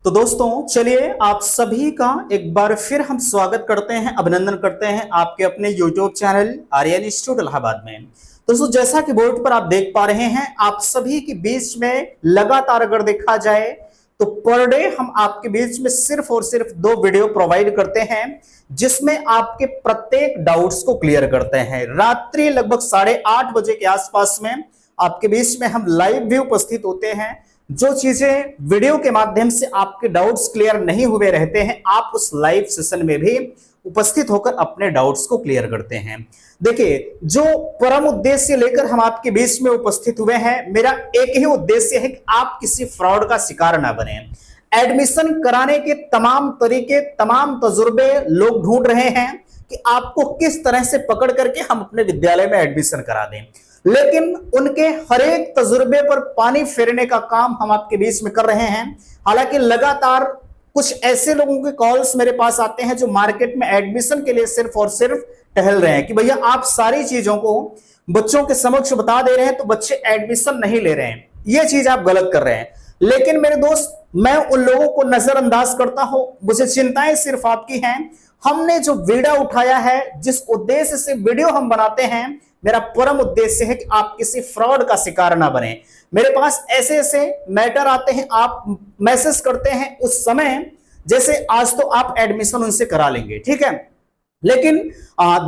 तो दोस्तों चलिए आप सभी का एक बार फिर हम स्वागत करते हैं, अभिनंदन करते हैं आपके अपने YouTube channel Aryan institute Allahabad में। दोस्तों जैसा कि बोर्ड पर आप देख पा रहे हैं, आप सभी के बीच में लगातार अगर देखा जाए तो पर डे हम आपके बीच में सिर्फ और सिर्फ 2 वीडियो प्रोवाइड करते हैं जिसमें आपके प्रत्येक डाउट्स को क्लियर करते हैं। रात्रि लगभग 8:30 बजे के आसपास में आपके बीच में हम लाइव भी उपस्थित होते हैं। जो चीजें वीडियो के माध्यम से आपके डाउट्स क्लियर नहीं हुए रहते हैं, आप उस लाइव सेशन में भी उपस्थित होकर अपने डाउट्स को क्लियर करते हैं। देखिए, जो परम उद्देश्य लेकर हम आपके बीच में उपस्थित हुए हैं, मेरा एक ही उद्देश्य है कि आप किसी फ्रॉड का शिकार ना बने। एडमिशन कराने के तमाम तरीके, तमाम तजुर्बे लोग ढूंढ रहे हैं कि आपको किस तरह से पकड़ करके हम अपने विद्यालय में एडमिशन करा दें, लेकिन उनके हर एक तजुर्बे पर पानी फेरने का काम हम आपके बीच में कर रहे हैं। हालांकि लगातार कुछ ऐसे लोगों के कॉल्स मेरे पास आते हैं जो मार्केट में एडमिशन के लिए सिर्फ और सिर्फ टहल रहे हैं कि भैया आप सारी चीजों को बच्चों के समक्ष बता दे रहे हैं तो बच्चे एडमिशन नहीं ले रहे हैं। ये चीज आप गलत कर रहे हैं। लेकिन मेरे दोस्त, मैं उन लोगों को नजरअंदाज करता हूं, मुझे चिंताएं सिर्फ आपकी हैं। हमने जो वीडियो उठाया है, जिस उद्देश्य से वीडियो हम बनाते हैं, मेरा परम उद्देश्य है कि आप किसी फ्रॉड का शिकार ना बने। मेरे पास ऐसे ऐसे मैटर आते हैं, आप मैसेज करते हैं उस समय जैसे आज तो आप एडमिशन उनसे करा लेंगे, ठीक है, लेकिन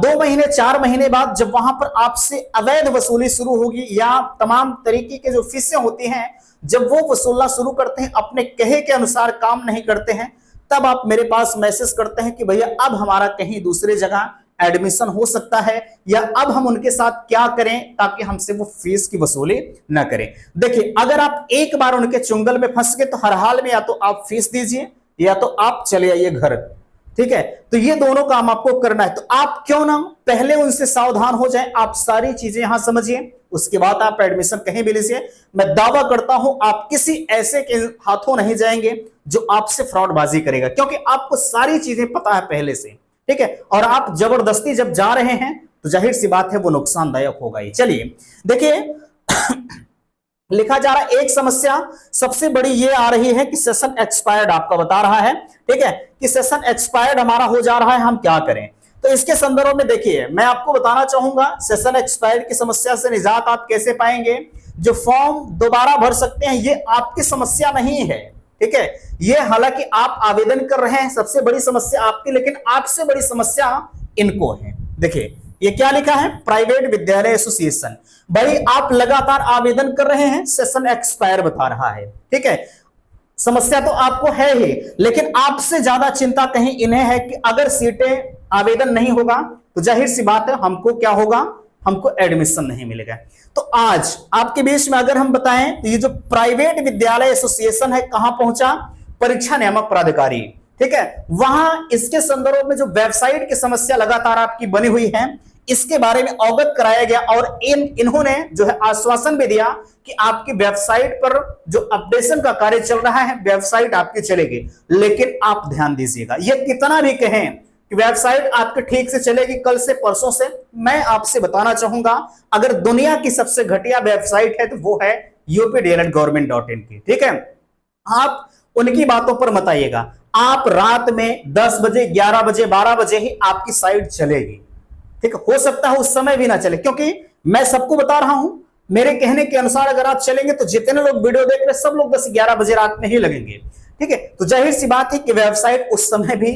2 महीने 4 महीने बाद जब वहां पर आपसे अवैध वसूली शुरू होगी या तमाम तरीके के जो फीसें होती हैं, जब वो वसूलना शुरू करते हैं, अपने कहे के अनुसार काम नहीं करते हैं, तब आप मेरे पास मैसेज करते हैं कि भैया अब हमारा कहीं दूसरी जगह एडमिशन हो सकता है, या अब हम उनके साथ क्या करें ताकि हमसे वो फीस की वसूली ना करें। देखिए, अगर आप एक बार उनके चुंगल में फंस गए तो हर हाल में या तो आप फीस दीजिए या तो आप चले आइए घर, ठीक है। तो ये दोनों काम आपको करना है। तो आप क्यों ना पहले उनसे सावधान हो जाएं, आप सारी चीजें यहां समझिए, उसके बाद आप एडमिशन कहीं भी लीजिए। मैं दावा करता हूं आप किसी ऐसे के हाथों नहीं जाएंगे जो आपसे फ्रॉडबाजी करेगा, क्योंकि आपको सारी चीजें पता है पहले से, ठीक है। और आप जबरदस्ती जब जा रहे हैं तो जाहिर सी बात है वो नुकसानदायक होगा ही। चलिए देखिए, लिखा जा रहा है एक समस्या सबसे बड़ी ये आ रही है कि सेशन एक्सपायर्ड आपका बता रहा है, ठीक है, कि सेशन एक्सपायर्ड हमारा हो जा रहा है, हम क्या करें। तो इसके संदर्भ में देखिए, मैं आपको बताना चाहूंगा सेशन एक्सपायर्ड की समस्या से निजात आप कैसे पाएंगे। जो फॉर्म दोबारा भर सकते हैं, ये आपकी समस्या नहीं है, ठीक है। ये हालांकि आप आवेदन कर रहे हैं, सबसे बड़ी समस्या आपकी, लेकिन आपसे बड़ी समस्या इनको है। देखिए ये क्या लिखा है, प्राइवेट विद्यालय एसोसिएशन। भाई आप लगातार आवेदन कर रहे हैं, सेशन एक्सपायर बता रहा है, ठीक है। समस्या तो आपको है ही, लेकिन आपसे ज्यादा चिंता कहीं इन्हें है कि अगर सीटें आवेदन नहीं होगा तो जाहिर सी बात है हमको क्या होगा, हमको एडमिशन नहीं मिलेगा। तो आज आपके बीच में अगर हम बताएं तो ये जो प्राइवेट विद्यालय एसोसिएशन है कहां पहुंचा, परीक्षा नियामक प्राधिकारी, ठीक है, वहां इसके संदर्भ में जो वेबसाइट की समस्या लगातार आपकी बनी हुई है, इसके बारे में अवगत कराया गया और इन्होंने जो है आश्वासन भी दिया कि आपकी वेबसाइट पर जो अपडेशन का कार्य चल रहा है, वेबसाइट आपकी चलेगी। लेकिन आप ध्यान दीजिएगा, ये कितना भी कहें कि वेबसाइट आपके ठीक से चलेगी कल से परसों से, मैं आपसे बताना चाहूंगा अगर दुनिया की सबसे घटिया वेबसाइट है तो वो है updled.government.in की, ठीक है। आप उनकी बातों पर मत आइएगा। आप रात में 10 बजे 11 बजे 12 बजे ही आपकी साइट चलेगी, ठीक है। हो सकता है उस समय भी ना चले, क्योंकि मैं सबको बता रहा हूं, मेरे कहने के अनुसार अगर आप चलेंगे तो जितने लोग वीडियो देख रहे हैं सब लोग 10-11 बजे रात में ही लगेंगे, ठीक है। तो जाहिर सी बात है कि वेबसाइट उस समय भी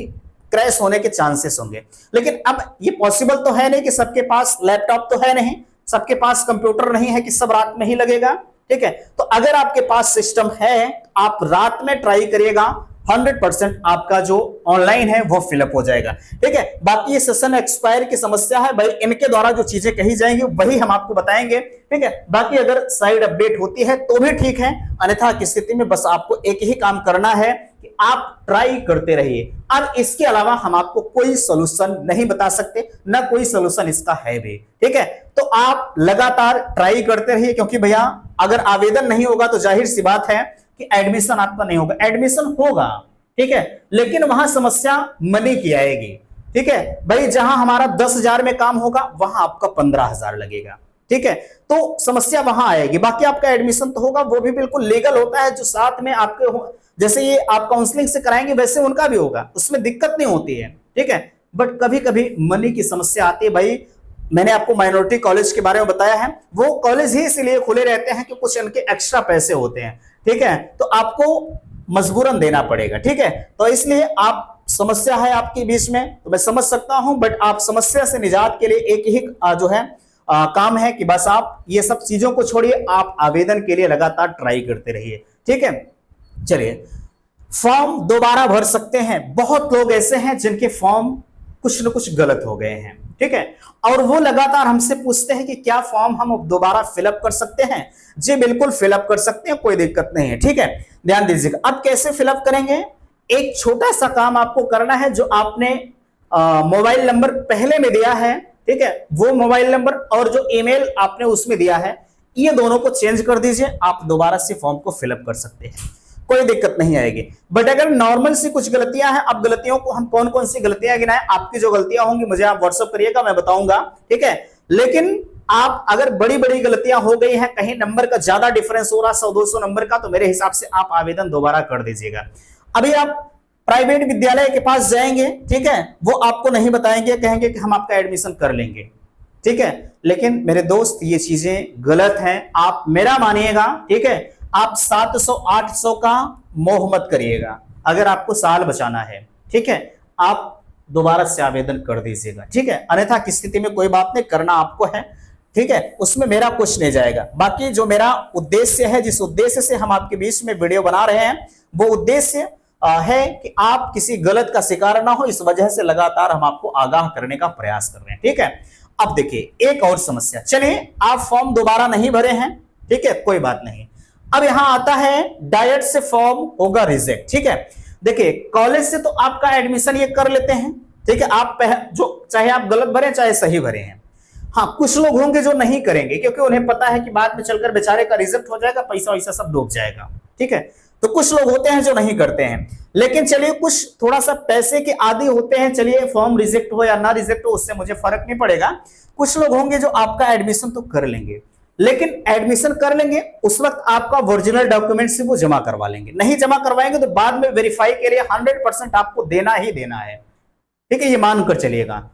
क्रैश होने के चांसेस होंगे। लेकिन अब ये पॉसिबल तो है नहीं कि सबके पास लैपटॉप तो है नहीं, सबके पास कंप्यूटर नहीं है कि सब रात में ही लगेगा, ठीक है। तो अगर आपके पास सिस्टम है, आप रात में ट्राई करिएगा, 100% आपका जो ऑनलाइन है वो फिलअप हो जाएगा, ठीक है। बाकी ये सेशन एक्सपायर की समस्या है, भाई इनके द्वारा जो चीजें कही जाएंगी वही हम आपको बताएंगे, ठीक है। बाकी अगर साइड अपडेट होती है तो भी ठीक है, अन्यथा की स्थिति में बस आपको एक ही काम करना है कि आप ट्राई करते रहिए। अब इसके अलावा हम आपको कोई सोल्यूशन नहीं बता सकते, ना कोई सोल्यूशन इसका है भी, ठीक है। तो आप लगातार ट्राई करते रहिए, क्योंकि भैया अगर आवेदन नहीं होगा तो जाहिर सी बात है कि एडमिशन आपका नहीं होगा। एडमिशन होगा, ठीक है, लेकिन वहां समस्या मनी की आएगी, ठीक है। भाई जहां हमारा 10,000 में काम होगा वहां आपका 15,000 लगेगा, ठीक है, तो समस्या वहां आएगी। बाकी आपका एडमिशन तो होगा, वो भी बिल्कुल लीगल होता है, जो साथ में आपके जैसे ये आप काउंसलिंग से कराएंगे वैसे उनका भी होगा, उसमें दिक्कत नहीं होती है, ठीक है। बट कभी कभी मनी की समस्या आती है भाई। मैंने आपको माइनॉरिटी कॉलेज के बारे में बताया है, वो कॉलेज ही इसलिए खुले रहते हैं कि कुछ इनके एक्स्ट्रा पैसे होते हैं, ठीक है, तो आपको मजबूरन देना पड़ेगा, ठीक है। तो इसलिए आप समस्या है आपके बीच में, तो मैं समझ सकता हूं, बट आप समस्या से निजात के लिए एक ही जो है काम है कि बस आप ये सब चीजों को छोड़िए, आप आवेदन के लिए लगातार ट्राई करते रहिए, ठीक है। चलिए, फॉर्म दोबारा भर सकते हैं। बहुत लोग ऐसे हैं जिनके फॉर्म कुछ न कुछ गलत हो गए हैं, ठीक है, और वो लगातार हमसे पूछते हैं कि क्या फॉर्म हम दोबारा फिलअप कर सकते हैं। जी बिल्कुल फिलअप कर सकते हैं, कोई दिक्कत नहीं है, ठीक है। ध्यान दीजिएगा, अब कैसे फिलअप करेंगे, एक छोटा सा काम आपको करना है। जो आपने मोबाइल नंबर पहले में दिया है, ठीक है, वो मोबाइल नंबर और जो ईमेल आपने उसमें दिया है, ये दोनों को चेंज कर दीजिए, आप दोबारा से फॉर्म को फिलअप कर सकते हैं, कोई दिक्कत नहीं आएगी। बट अगर नॉर्मल सी कुछ गलतियां हैं, अब गलतियों को हम कौन कौन सी गलतियां गिनाएं, आपकी जो गलतियां होंगी मुझे आप व्हाट्सएप करिएगा, मैं बताऊंगा, ठीक है। लेकिन आप अगर बड़ी बड़ी गलतियां हो गई हैं, कहीं नंबर का ज्यादा डिफरेंस हो रहा 100-200 नंबर का, तो मेरे हिसाब से आप आवेदन दोबारा कर दीजिएगा। अभी आप प्राइवेट विद्यालय के पास जाएंगे, ठीक है, वो आपको नहीं बताएंगे, कहेंगे कि हम आपका एडमिशन कर लेंगे, ठीक है। लेकिन मेरे दोस्त ये चीजें गलत हैं, आप मेरा मानिएगा, ठीक है। आप 700-800 का मोह मत करिएगा, अगर आपको साल बचाना है, ठीक है, आप दोबारा से आवेदन कर दीजिएगा, ठीक है। अन्यथा की स्थिति में कोई बात नहीं, करना आपको है, ठीक है, उसमें मेरा कुछ नहीं जाएगा। बाकी जो मेरा उद्देश्य है, जिस उद्देश्य से हम आपके बीच में वीडियो बना रहे हैं, वो उद्देश्य है कि आप किसी गलत का शिकार ना हो, इस वजह से लगातार हम आपको आगाह करने का प्रयास कर रहे हैं, ठीक है। अब देखिए एक और समस्या, चलिए आप फॉर्म दोबारा नहीं भरे हैं, ठीक है, कोई बात नहीं। अब यहां आता है डायरेक्ट से फॉर्म होगा रिजेक्ट, ठीक है। देखिए कॉलेज से तो आपका एडमिशन ये कर लेते हैं, ठीक है, आप जो चाहे आप गलत भरे चाहे सही भरे हैं। हाँ, कुछ लोग होंगे जो नहीं करेंगे, क्योंकि उन्हें पता है कि बाद में चलकर बेचारे का रिजेक्ट हो जाएगा, पैसा वैसा सब डूब जाएगा, ठीक है। तो कुछ लोग होते हैं जो नहीं करते हैं। लेकिन चलिए, कुछ थोड़ा सा पैसे के आदी होते हैं, चलिए फॉर्म रिजेक्ट हो या ना रिजेक्ट हो उससे मुझे फर्क नहीं पड़ेगा। कुछ लोग होंगे जो आपका एडमिशन तो कर लेंगे, लेकिन एडमिशन कर लेंगे उस वक्त आपका ओरिजिनल डॉक्यूमेंट से वो जमा करवा लेंगे, नहीं जमा करवाएंगे तो बाद में वेरीफाई के लिए 100% आपको देना ही देना है, ठीक है, ये मानकर चलिएगा।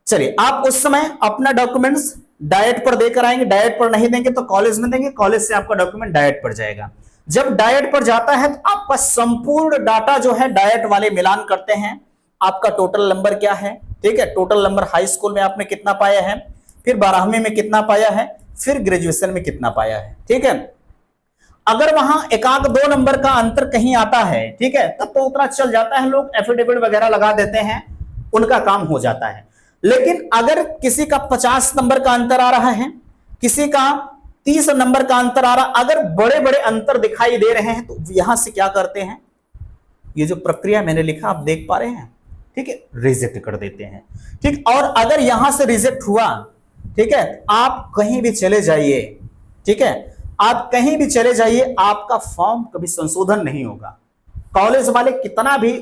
चलिए, आप उस समय अपना डॉक्यूमेंट्स डायट पर देकर आएंगे, डायट पर नहीं देंगे तो कॉलेज में देंगे, कॉलेज से आपका डॉक्यूमेंट डायट पर जाएगा। जब डायट पर जाता है तो आपका संपूर्ण डाटा जो है डायट वाले मिलान करते हैं, आपका टोटल नंबर क्या है, ठीक है, टोटल नंबर हाई स्कूल में आपने कितना पाया है, फिर 12वीं में कितना पाया है, फिर ग्रेजुएशन में कितना पाया है, ठीक है। अगर वहां एक आध 2 नंबर का अंतर कहीं आता है, ठीक है, तब तो उतना चल जाता है, लोग एफिडेविट वगैरह लगा देते हैं, उनका काम हो जाता है। लेकिन अगर किसी का 50 नंबर का अंतर आ रहा है, किसी का 30 नंबर का अंतर आ रहा, अगर बड़े बड़े अंतर दिखाई दे रहे हैं, तो यहां से क्या करते हैं, ये जो प्रक्रिया मैंने लिखा आप देख पा रहे हैं, ठीक है, रिजेक्ट कर देते हैं, ठीक। और अगर यहां से रिजेक्ट हुआ, ठीक है, आप कहीं भी चले जाइए, ठीक है, आप कहीं भी चले जाइए, आपका फॉर्म कभी संशोधन नहीं होगा। कॉलेज वाले कितना भी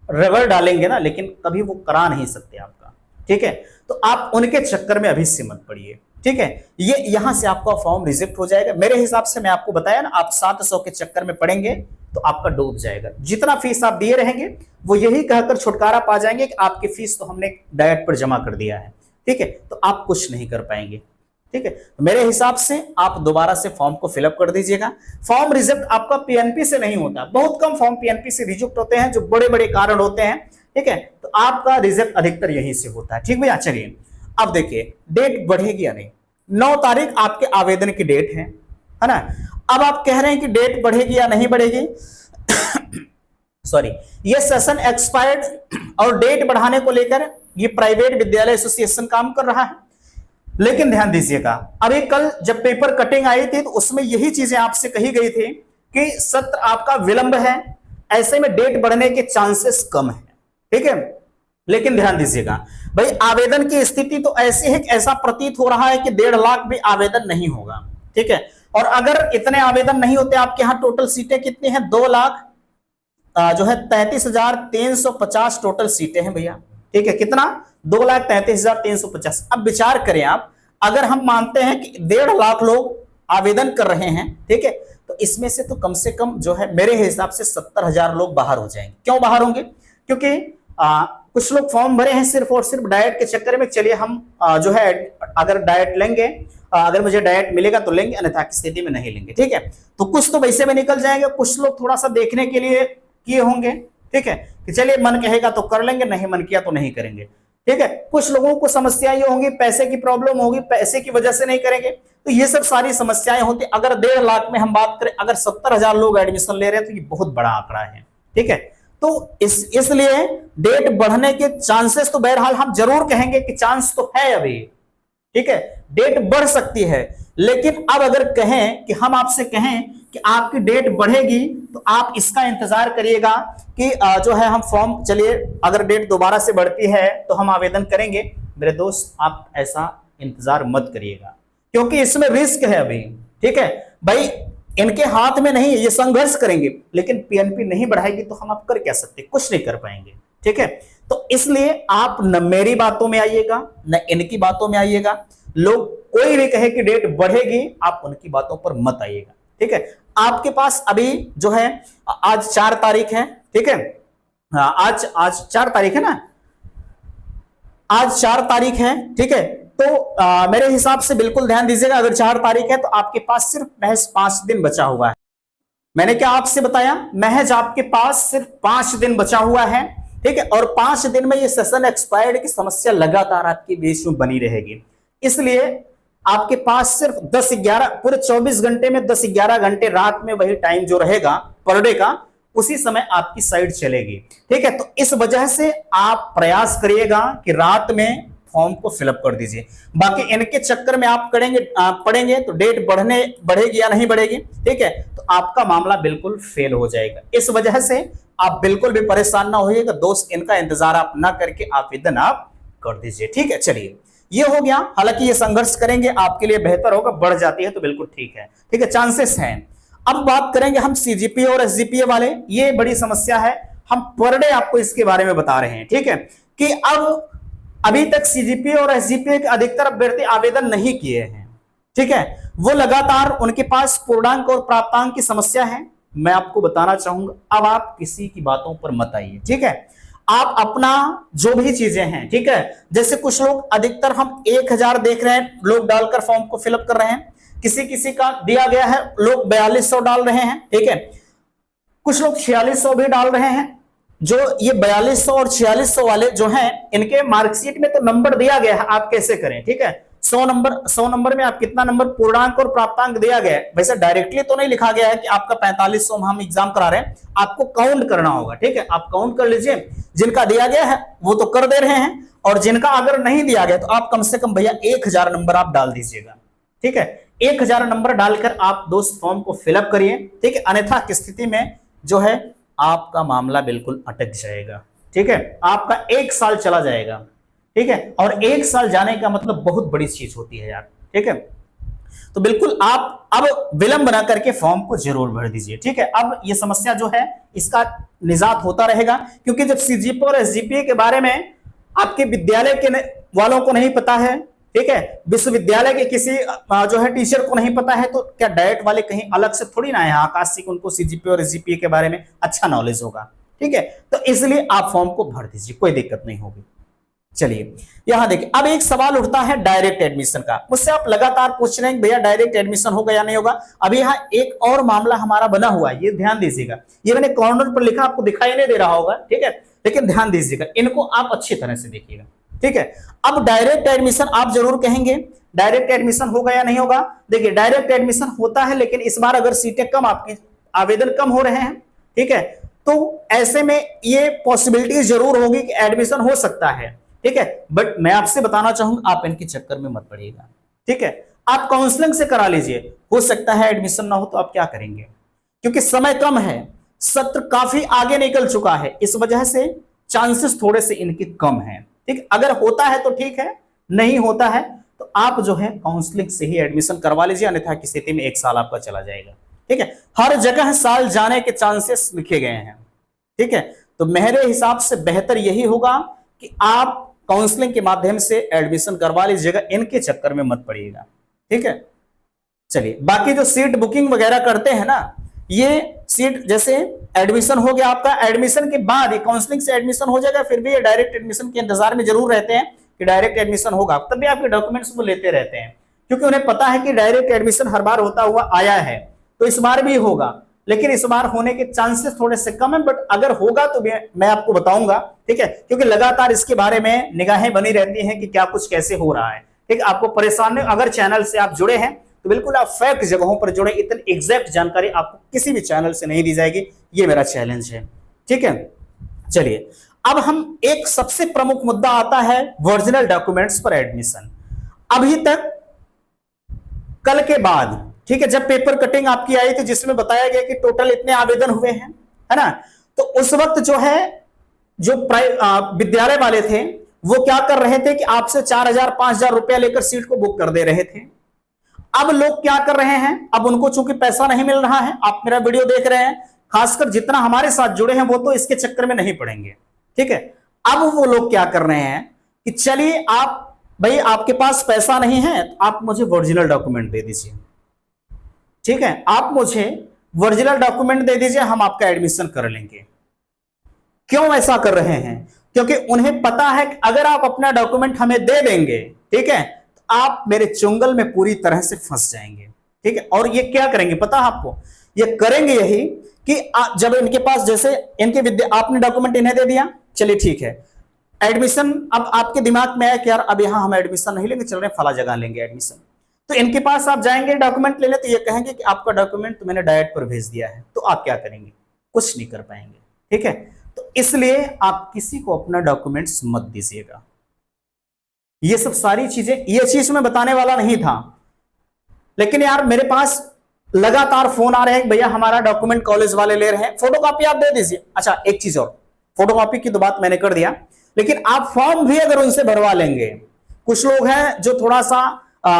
रगड़ डालेंगे ना, लेकिन कभी वो करा नहीं सकते आपका, ठीक है। तो आप उनके चक्कर में अभी से मत पड़िए, ठीक है। ये यहां से आपका फॉर्म रिजेक्ट हो जाएगा। मेरे हिसाब से मैं आपको बताया ना, आप 700 के चक्कर में पड़ेंगे तो आपका डूब जाएगा। जितना फीस आप दिए रहेंगे वो यही कहकर छुटकारा पा जाएंगे कि आपकी फीस तो हमने डायट पर जमा कर दिया है, ठीक है, तो आप कुछ नहीं कर पाएंगे, ठीक है। तो मेरे हिसाब से आप दोबारा से फॉर्म को फिलअप कर दीजिएगा। फॉर्म रिजेक्ट आपका पीएनपी से नहीं होता, बहुत कम फॉर्म पीएनपी से रिजेक्ट होते हैं, जो बड़े बड़े कारण होते हैं, ठीक है। तो आपका रिजेक्ट अधिकतर यहीं से होता है, ठीक भैया। चलिए अब देखिए डेट बढ़ेगी या नहीं। 9 तारीख आपके आवेदन की डेट है ना। अब आप कह रहे हैं कि डेट बढ़ेगी या नहीं बढ़ेगी सॉरी, ये सेशन एक्सपायर्ड और डेट बढ़ाने को लेकर ये प्राइवेट विद्यालय एसोसिएशन काम कर रहा है। लेकिन ध्यान दीजिएगा, अभी कल जब पेपर कटिंग आई थी तो उसमें यही चीजें आपसे कही गई थी कि सत्र आपका विलंब है, ऐसे में डेट बढ़ने के चांसेस कम है, ठीक है। लेकिन ध्यान दीजिएगा भाई, आवेदन की स्थिति तो ऐसी है कि ऐसा प्रतीत हो रहा है कि 1.5 लाख भी आवेदन नहीं होगा, ठीक है। और अगर इतने आवेदन नहीं होते, आपके यहाँ टोटल सीटें कितनी हैं, 2 लाख जो है 33,350 टोटल सीटें हैं भैया, ठीक है। कितना, 2,33,350। अब विचार करें आप, अगर हम मानते हैं कि 1.5 लाख लोग आवेदन कर रहे हैं, ठीक है, तो इसमें से तो कम से कम जो है मेरे हिसाब से 70,000 लोग बाहर हो जाएंगे। क्यों बाहर होंगे? क्योंकि कुछ लोग फॉर्म भरे हैं सिर्फ और सिर्फ डाइट के चक्कर में, चलिए हम जो है अगर डाइट लेंगे, अगर मुझे डाइट मिलेगा तो लेंगे, अन्यथा की स्थिति में नहीं लेंगे, ठीक है। तो कुछ तो वैसे में निकल जाएंगे, कुछ लोग थोड़ा सा देखने के लिए किए होंगे, ठीक है, कि चलिए मन कहेगा तो कर लेंगे, नहीं मन किया तो नहीं करेंगे, ठीक है। कुछ लोगों को समस्या ये होंगी, पैसे की प्रॉब्लम होगी, पैसे की वजह से नहीं करेंगे, तो ये सब सारी समस्याएं होती। अगर 1.5 लाख में हम बात करें, अगर 70,000 लोग एडमिशन ले रहे हैं तो ये बहुत बड़ा आंकड़ा है, ठीक है। तो इसलिए डेट बढ़ने के चांसेस तो बहरहाल हम जरूर कहेंगे कि चांस तो है अभी, ठीक है, डेट बढ़ सकती है। लेकिन अब अगर कहें कि हम आपसे कहें कि आपकी डेट बढ़ेगी तो आप इसका इंतजार करिएगा कि जो है हम फॉर्म, चलिए अगर डेट दोबारा से बढ़ती है तो हम आवेदन करेंगे, मेरे दोस्त आप ऐसा इंतजार मत करिएगा, क्योंकि इसमें रिस्क है अभी, ठीक है भाई। इनके हाथ में नहीं है, ये संघर्ष करेंगे, लेकिन पीएनपी नहीं बढ़ाएगी तो हम आप कर क्या सकते, कुछ नहीं कर पाएंगे, ठीक है। तो इसलिए आप न मेरी बातों में आइएगा न इनकी बातों में आइएगा। लोग कोई भी कहे कि डेट बढ़ेगी, आप उनकी बातों पर मत आइएगा, ठीक है। आपके पास अभी जो है आज 4 तारीख है, ठीक है, आज 4 तारीख है ना, आज 4 तारीख है, ठीक है। तो मेरे हिसाब से बिल्कुल ध्यान दीजिएगा, अगर 4 तारीख है तो आपके पास सिर्फ महज 5 दिन बचा हुआ है। मैंने क्या आपसे बताया, महज आपके पास सिर्फ 5 दिन बचा हुआ है, ठीक है। और 5 दिन में ये सेशन एक्सपायर्ड की समस्या लगातार आपके बीच में बनी रहेगी। इसलिए आपके पास सिर्फ 10-11 पूरे 24 घंटे में 10-11 घंटे रात में वही टाइम जो रहेगा पर डे का, उसी समय आपकी साइट चलेगी, ठीक है। तो इस वजह से आप प्रयास करिएगा कि रात में फॉर्म को फिलअप कर दीजिए। बाकी इनके चक्कर में आप पढ़ेंगे तो डेट बढ़ेगी या नहीं बढ़ेगी, ठीक है, तो आपका मामला बिल्कुल फेल हो जाएगा। इस वजह से आप बिल्कुल भी परेशान ना होइएगा दोस्त, इनका इंतजार आप ना करके आवेदन आप कर दीजिए, ठीक है। चलिए ये हो गया, हालांकि ये संघर्ष करेंगे आपके लिए बेहतर होगा, बढ़ जाती है तो बिल्कुल ठीक है, ठीक है, चांसेस हैं। अब बात करेंगे हम सीजीपीए और एसजीपीए वाले, ये बड़ी समस्या है, हम पर डे आपको इसके बारे में बता रहे हैं, ठीक है, कि अब अभी तक सीजीपीए और एसजीपीए के अधिकतर अभ्यर्थी आवेदन नहीं किए हैं, ठीक है, वो लगातार उनके पास पूर्णांक और प्राप्तांक की समस्या है। मैं आपको बताना चाहूंगा, अब आप किसी की बातों पर मत आइए, ठीक है, आप अपना जो भी चीजें हैं, ठीक है, जैसे कुछ लोग अधिकतर हम 1000 देख रहे हैं लोग डालकर फॉर्म को फिलअप कर रहे हैं, किसी का दिया गया है लोग 4200 डाल रहे हैं, ठीक है, कुछ लोग 4600 भी डाल रहे हैं। जो ये 4200 और 4600 वाले जो हैं, इनके मार्कशीट में तो नंबर दिया गया है, आप कैसे करें, ठीक है, 100 नंबर में आप कितना नंबर पूर्णांक और प्राप्तांक दिया गया है, वैसे डायरेक्टली तो नहीं लिखा गया है कि आपका 4500 में हम एग्जाम करा रहे हैं, आपको काउंट करना होगा, ठीक है, आप काउंट कर लीजिए, जिनका दिया गया है वो तो कर दे रहे हैं, और जिनका अगर नहीं दिया गया तो आप कम से कम भैया 1000 नंबर आप डाल दीजिएगा, ठीक है, 1000 नंबर डालकर आप दोस्त फॉर्म को फिलअप करिए, ठीक है, अन्यथा की स्थिति में जो है आपका मामला बिल्कुल अटक जाएगा, ठीक है, आपका 1 साल चला जाएगा, ठीक है, और 1 साल जाने का मतलब बहुत बड़ी चीज होती है यार, ठीक है। तो बिल्कुल आप अब विलंब ना करके फॉर्म को जरूर भर दीजिए, ठीक है। अब ये समस्या जो है इसका निजात होता रहेगा, क्योंकि जब सीजीपीए और एसजीपीए के बारे में आपके विद्यालय के वालों को नहीं पता है, ठीक है, विश्वविद्यालय के किसी जो है टीचर को नहीं पता है, तो क्या डाइट वाले कहीं अलग से थोड़ी ना है आकाश से उनको सीजीपीए और एसजीपीए के बारे में अच्छा नॉलेज होगा, ठीक है। तो इसलिए आप फॉर्म को भर दीजिए, कोई दिक्कत नहीं होगी। चलिए यहां देखिए, अब एक सवाल उठता है डायरेक्ट एडमिशन का, मुझसे आप लगातार पूछ रहे हैं भैया डायरेक्ट एडमिशन होगा या नहीं होगा। अभी यहां एक और मामला हमारा बना हुआ है, ये ध्यान दीजिएगा, ये मैंने कॉर्नर पर लिखा, आपको दिखाई नहीं दे रहा होगा, ठीक है, लेकिन ध्यान दीजिएगा, इनको आप अच्छी तरह से देखिएगा, ठीक है। अब डायरेक्ट एडमिशन आप जरूर कहेंगे डायरेक्ट एडमिशन होगा या नहीं होगा। देखिए डायरेक्ट एडमिशन होता है, लेकिन इस बार अगर सीटें कम, आपकी आवेदन कम हो रहे हैं, ठीक है, तो ऐसे में ये पॉसिबिलिटी जरूर होगी कि एडमिशन हो सकता है, ठीक है, बट मैं आपसे बताना चाहूंगा आप इनके चक्कर में मत पड़िएगा, ठीक है, आप काउंसलिंग से करा लीजिए, हो सकता है एडमिशन ना हो तो आप क्या करेंगे, क्योंकि समय कम है, सत्र काफी आगे निकल चुका है, इस वजह से चांसेस थोड़े से इनके कम हैं, ठीक, अगर होता है तो ठीक है, नहीं होता है तो आप जो है काउंसलिंग से ही एडमिशन करवा लीजिए, अन्यथा की स्थिति में 1 साल आपका चला जाएगा, ठीक है। हर जगह साल जाने के चांसेस लिखे गए हैं, ठीक है, तो मेरे हिसाब से बेहतर यही होगा कि आप काउंसलिंग के माध्यम से एडमिशन करवा लीजिएगा, इनके चक्कर में मत पड़िएगा। ठीक है, चलिए बाकी जो सीट बुकिंग वगैरह करते हैं ना, ये सीट जैसे एडमिशन हो गया आपका, एडमिशन के बाद काउंसलिंग से एडमिशन हो जाएगा, फिर भी ये डायरेक्ट एडमिशन के इंतजार में जरूर रहते हैं कि डायरेक्ट एडमिशन होगा, तब भी आपके डॉक्यूमेंट्स वो लेते रहते हैं, क्योंकि उन्हें पता है कि डायरेक्ट एडमिशन हर बार होता हुआ आया है, तो इस बार भी होगा, लेकिन इस बार होने के चांसेस थोड़े से कम है, बट अगर होगा तो मैं आपको बताऊंगा। ठीक है, क्योंकि लगातार इसके बारे में निगाहें बनी रहती हैं कि क्या कुछ कैसे हो रहा है। ठीक, आपको परेशान नहीं, अगर चैनल से आप जुड़े हैं तो बिल्कुल आप फैक्ट जगहों पर जुड़े, इतनी एग्जैक्ट जानकारी आपको किसी भी चैनल से नहीं दी जाएगी, ये मेरा चैलेंज है। ठीक है, चलिए अब हम एक सबसे प्रमुख मुद्दा आता है ओरिजिनल डॉक्यूमेंट्स पर एडमिशन। अभी तक कल के बाद, ठीक है, जब पेपर कटिंग आपकी आई थी जिसमें बताया गया कि टोटल इतने आवेदन हुए हैं, है ना, तो उस वक्त जो है जो विद्यालय वाले थे वो क्या कर रहे थे कि आपसे 4,000 5,000 रुपया लेकर सीट को बुक कर दे रहे थे। अब लोग क्या कर रहे हैं, अब उनको चूंकि पैसा नहीं मिल रहा है, आप मेरा वीडियो देख रहे हैं, खासकर जितना हमारे साथ जुड़े हैं वो तो इसके चक्कर में नहीं पड़ेंगे। ठीक है, अब वो लोग क्या कर रहे हैं कि चलिए आप भाई आपके पास पैसा नहीं है तो आप मुझे ओरिजिनल डॉक्यूमेंट दे दीजिए। ठीक है, आप मुझे ओरिजिनल डॉक्यूमेंट दे दीजिए, हम आपका एडमिशन कर लेंगे। क्यों ऐसा कर रहे हैं? क्योंकि उन्हें पता है कि अगर आप अपना डॉक्यूमेंट हमें दे देंगे, ठीक है, तो आप मेरे चुंगल में पूरी तरह से फंस जाएंगे। ठीक है, और ये क्या करेंगे पता है आपको, ये करेंगे यही कि जब इनके पास जैसे इनके आपने डॉक्यूमेंट इन्हें दे दिया, चलिए ठीक है, एडमिशन, अब आपके दिमाग में आया कि यार अब यहां हम एडमिशन नहीं लेंगे, चल रहे फला जगह लेंगे एडमिशन, तो इनके पास आप जाएंगे डॉक्यूमेंट लेने, तो ये कहेंगे कि आपका डॉक्यूमेंट तो मैंने डायरेक्ट पर भेज दिया है, तो आप क्या करेंगे? कुछ नहीं कर पाएंगे। ठीक है, तो इसलिए आप किसी को अपना डॉक्यूमेंट्स मत दीजिएगा। ये सब सारी चीजें, ये चीज मैं बताने वाला नहीं था, लेकिन यार मेरे पास लगातार फोन आ रहे हैं, भैया हमारा डॉक्यूमेंट कॉलेज वाले ले रहे हैं, फोटोकॉपी आप दे दीजिए। अच्छा एक चीज और, फोटोकॉपी की तो बात मैंने कर दिया, लेकिन आप फॉर्म भी अगर उनसे भरवा लेंगे, कुछ लोग हैं जो थोड़ा सा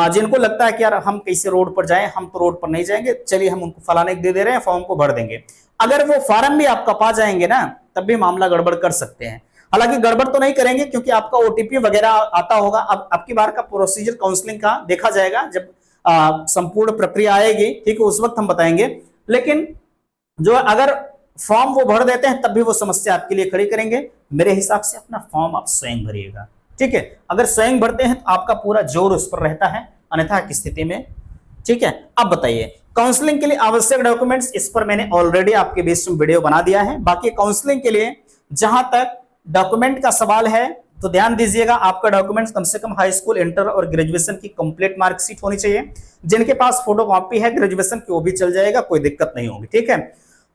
जिनको लगता है कि यार हम कैसे रोड पर जाएं, हम तो रोड पर नहीं जाएंगे, चलिए हम उनको फलाने दे दे रहे हैं, फॉर्म को भर देंगे। अगर वो फॉर्म भी आपका पा जाएंगे ना, तब भी मामला गड़बड़ कर सकते हैं। हालांकि गड़बड़ तो नहीं करेंगे क्योंकि आपका ओटीपी वगैरह आता होगा। अब आपकी बार का प्रोसीजर काउंसलिंग का देखा जाएगा जब संपूर्ण प्रक्रिया आएगी, ठीक है, उस वक्त हम बताएंगे। लेकिन जो अगर फॉर्म वो भर देते हैं तब भी वो समस्या आपके लिए खड़ी करेंगे। मेरे हिसाब से अपना फॉर्म आप स्वयं भरिएगा। ठीक है, अगर स्वयं भरते हैं तो आपका पूरा जोर उस पर रहता है, अन्यथा की स्थिति में। ठीक है, अब बताइए काउंसलिंग के लिए आवश्यक डॉक्यूमेंट्स, इस पर मैंने ऑलरेडी आपके बीच में वीडियो बना दिया है। बाकी काउंसलिंग के लिए जहां तक डॉक्यूमेंट का सवाल है तो ध्यान दीजिएगा, आपका डॉक्यूमेंट्स कम से कम हाई स्कूल, इंटर और ग्रेजुएशन की कंप्लीट मार्कशीट होनी चाहिए। जिनके पास फोटोकॉपी है ग्रेजुएशन की वो भी चल जाएगा, कोई दिक्कत नहीं होगी। ठीक है,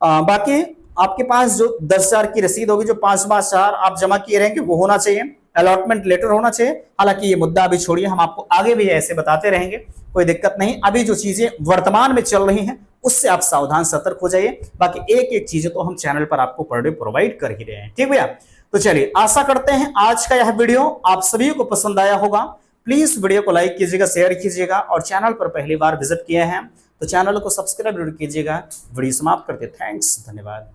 बाकी आपके पास जो 10,000 की रसीद होगी, जो 5/4 आप जमा किए रहेंगे, वो होना चाहिए। अलॉटमेंट लेटर होना चाहिए। हालांकि ये मुद्दा अभी छोड़िए, हम आपको आगे भी ऐसे बताते रहेंगे, कोई दिक्कत नहीं। अभी जो चीजें वर्तमान में चल रही हैं उससे आप सावधान सतर्क हो जाइए। बाकी एक एक चीजें तो हम चैनल पर आपको पर डे प्रोवाइड कर ही रहे हैं। ठीक भैया, तो चलिए आशा करते हैं आज का यह वीडियो आप सभी को पसंद आया होगा। प्लीज वीडियो को लाइक कीजिएगा, शेयर कीजिएगा, और चैनल पर पहली बार विजिट किए हैं तो चैनल को सब्सक्राइब कीजिएगा। वीडियो समाप्त करते, थैंक्स, धन्यवाद।